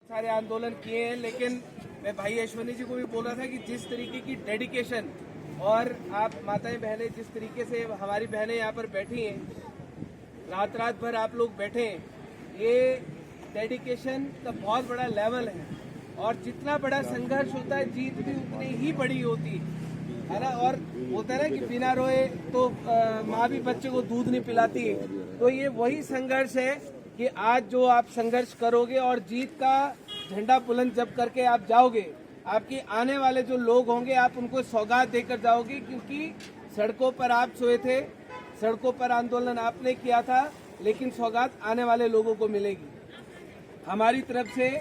सारे आंदोलन किए हैं, लेकिन मैं भाई अश्विनी जी को भी बोल रहा था कि जिस तरीके की डेडिकेशन और आप माताएं बहनें जिस तरीके से हमारी बहनें यहाँ पर बैठी हैं, रात रात भर आप लोग बैठे हैं, ये डेडिकेशन का बहुत बड़ा लेवल है। और जितना बड़ा संघर्ष होता है जीत भी उतनी ही बड़ी होती है ना। और होता है ना कि बिना रोए तो माँ भी बच्चे को दूध नहीं पिलाती है। तो ये वही संघर्ष है कि आज जो आप संघर्ष करोगे और जीत का झंडा बुलंद जब करके आप जाओगे, आपके आने वाले जो लोग होंगे आप उनको सौगात देकर जाओगे, क्योंकि सड़कों पर आप सोए थे, सड़कों पर आंदोलन आपने किया था, लेकिन सौगात आने वाले लोगों को मिलेगी। हमारी तरफ से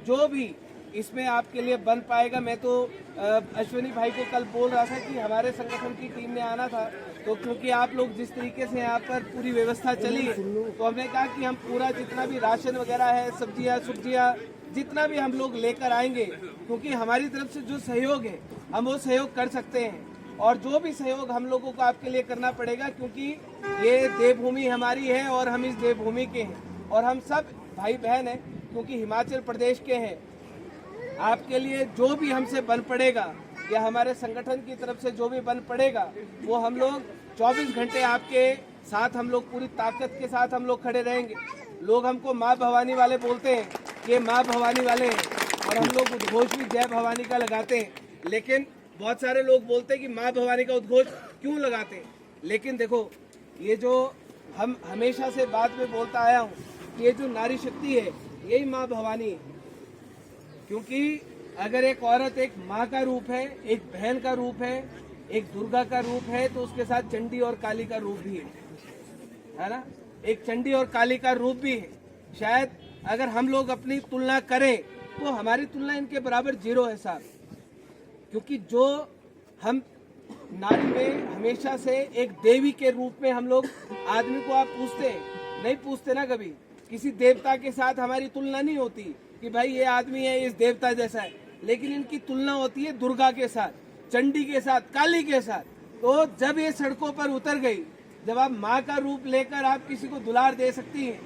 जो भी इसमें आपके लिए बन पाएगा, मैं तो अश्विनी भाई को कल बोल रहा था कि हमारे संगठन की टीम ने आना था, तो क्योंकि आप लोग जिस तरीके से यहाँ पर पूरी व्यवस्था चली है, तो हमने कहा कि हम पूरा जितना भी राशन वगैरह है, सब्जियाँ जितना भी हम लोग लेकर आएंगे, क्योंकि हमारी तरफ से जो सहयोग है हम वो सहयोग कर सकते हैं। और जो भी सहयोग हम लोगों को आपके लिए करना पड़ेगा, क्योंकि ये देवभूमि हमारी है और हम इस देवभूमि के हैं और हम सब भाई बहन हैं, क्योंकि हिमाचल प्रदेश के हैं। आपके लिए जो भी हमसे बन पड़ेगा या हमारे संगठन की तरफ से जो भी बन पड़ेगा, वो हम लोग 24 घंटे आपके साथ, हम लोग पूरी ताकत के साथ हम लोग खड़े रहेंगे। लोग हमको माँ भवानी वाले बोलते हैं, ये माँ भवानी वाले हैं, और हम लोग उद्घोष भी जय भवानी का लगाते हैं। लेकिन बहुत सारे लोग बोलते हैं कि माँ भवानी का उद्घोष क्यों लगाते हैं। लेकिन देखो, ये जो हम हमेशा से बात में बोलता आया हूँ, ये जो नारी शक्ति है यही माँ भवानी है। क्योंकि अगर एक औरत एक माँ का रूप है, एक बहन का रूप है, एक दुर्गा का रूप है, तो उसके साथ चंडी और काली का रूप भी है ना। एक चंडी और काली का रूप भी है। शायद अगर हम लोग अपनी तुलना करें तो हमारी तुलना इनके बराबर जीरो है साहब। क्योंकि जो हम नारी में हमेशा से एक देवी के रूप में हम लोग आदमी को आप पूछते नहीं, पूछते ना कभी, किसी देवता के साथ हमारी तुलना नहीं होती कि भाई ये आदमी है इस देवता जैसा है, लेकिन इनकी तुलना होती है दुर्गा के साथ, चंडी के साथ, काली के साथ। तो जब ये सड़कों पर उतर गई, जब आप माँ का रूप लेकर आप किसी को दुलार दे सकती हैं,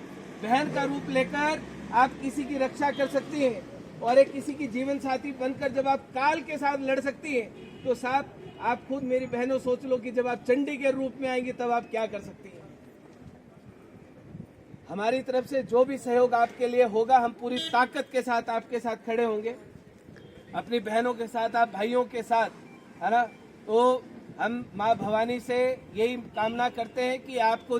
बहन का रूप लेकर आप किसी की रक्षा कर सकती हैं, और एक किसी की जीवन साथी बनकर जब आप काल के साथ लड़ सकती हैं, तो साथ आप खुद मेरी बहनों सोच लो कि जब आप चंडी के रूप में आएंगी तब आप क्या कर सकती हैं। हमारी तरफ से जो भी सहयोग आपके लिए होगा, हम पूरी ताकत के साथ आपके साथ खड़े होंगे, अपनी बहनों के साथ, आप भाइयों के साथ, है ना। तो हम माँ भवानी से यही कामना करते हैं कि आपको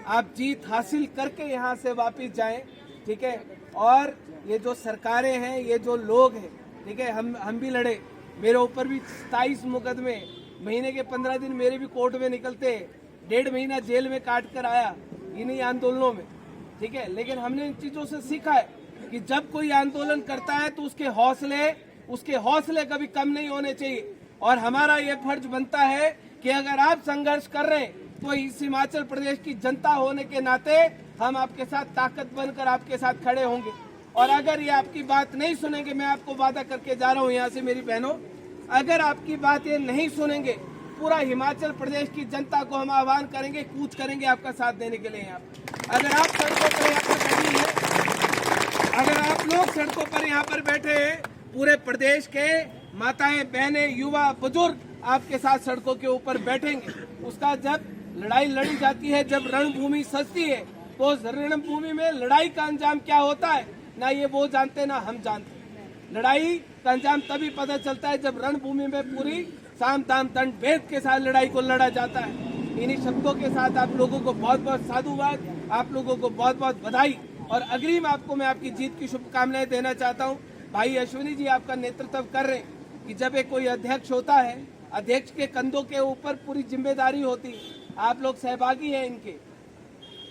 आप जीत हासिल करके यहाँ से वापस जाएं, ठीक है। और ये जो सरकारें हैं, ये जो लोग हैं, ठीक है, हम भी लड़े। मेरे ऊपर भी 27 मुकदमे, महीने के 15 दिन मेरे भी कोर्ट में निकलते, 1.5 महीना जेल में काट कर आया इन्हीं आंदोलनों में, ठीक है। लेकिन हमने इन चीजों से सीखा है कि जब कोई आंदोलन करता है तो उसके हौसले कभी कम नहीं होने चाहिए। और हमारा ये फर्ज बनता है कि अगर आप संघर्ष कर रहे हैं तो इस हिमाचल प्रदेश की जनता होने के नाते हम आपके साथ ताकत बनकर आपके साथ खड़े होंगे। और अगर ये आपकी बात नहीं सुनेंगे, मैं आपको वादा करके जा रहा हूँ यहाँ से मेरी बहनों, अगर आपकी बात ये नहीं सुनेंगे, पूरा हिमाचल प्रदेश की जनता को हम आह्वान करेंगे, कूच करेंगे आपका साथ देने के लिए। यहाँ अगर आप सड़कों पर यहाँ पर बैठी हैं, अगर आप लोग सड़कों पर यहाँ पर बैठे हैं, पूरे प्रदेश के माताएं बहनें युवा बुजुर्ग आपके साथ सड़कों के ऊपर बैठेंगे। उसका जब लड़ाई लड़ी जाती है, जब रणभूमि सजती है, तो उस रणभूमि में लड़ाई का अंजाम क्या होता है ना ये वो जानते ना हम जानते। लड़ाई का अंजाम तभी पता चलता है जब रणभूमि में पूरी साम दाम दंड भेद के साथ लड़ाई को लड़ा जाता है। इन्हीं शब्दों के साथ आप लोगों को बहुत बहुत साधुवाद, आप लोगों को बहुत बहुत बधाई, और अग्रिम आपको मैं आपकी जीत की शुभकामनाएं देना चाहता हूं। भाई अश्विनी जी आपका नेतृत्व कर रहे हैं कि जब एक कोई अध्यक्ष होता है, अध्यक्ष के कंधों के ऊपर पूरी जिम्मेदारी होती है। आप लोग सहभागी हैं इनके,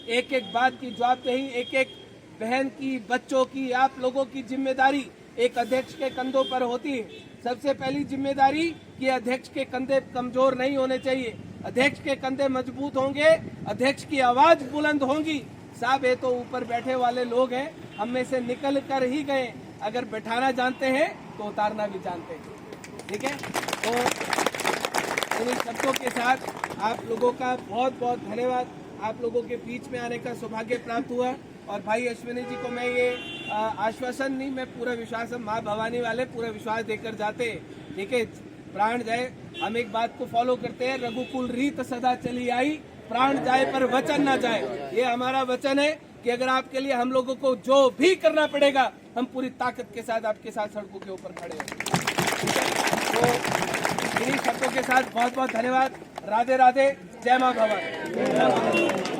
एक एक बात की जवाबदेही, एक एक बहन की, बच्चों की, आप लोगों की जिम्मेदारी एक अध्यक्ष के कंधों पर होती है। सबसे पहली जिम्मेदारी कि अध्यक्ष के कंधे कमजोर नहीं होने चाहिए, अध्यक्ष के कंधे मजबूत होंगे, अध्यक्ष की आवाज बुलंद होगी। साहब ये तो ऊपर बैठे वाले लोग हैं, हम में से निकल कर ही गए। अगर बैठाना जानते हैं तो उतारना भी जानते हैं, ठीक है। तो इन शब्दों के साथ आप लोगों का बहुत बहुत धन्यवाद। आप लोगों के बीच में आने का सौभाग्य प्राप्त हुआ, और भाई अश्विनी जी को मैं ये आश्वासन नहीं, मैं पूरा विश्वास, हम माँ भवानी वाले पूरा विश्वास देकर जाते हैं। ठीक है, प्राण जाए, हम एक बात को फॉलो करते हैं, रघुकुल रीत सदा चली आई, प्राण जाए पर वचन ना जाए। ये हमारा वचन है कि अगर आपके लिए हम लोगों को जो भी करना पड़ेगा, हम पूरी ताकत के साथ आपके साथ सड़कों के ऊपर खड़े हैं। तो इन्हीं शब्दों के साथ बहुत बहुत धन्यवाद। राधे राधे, जय माँ भवानी।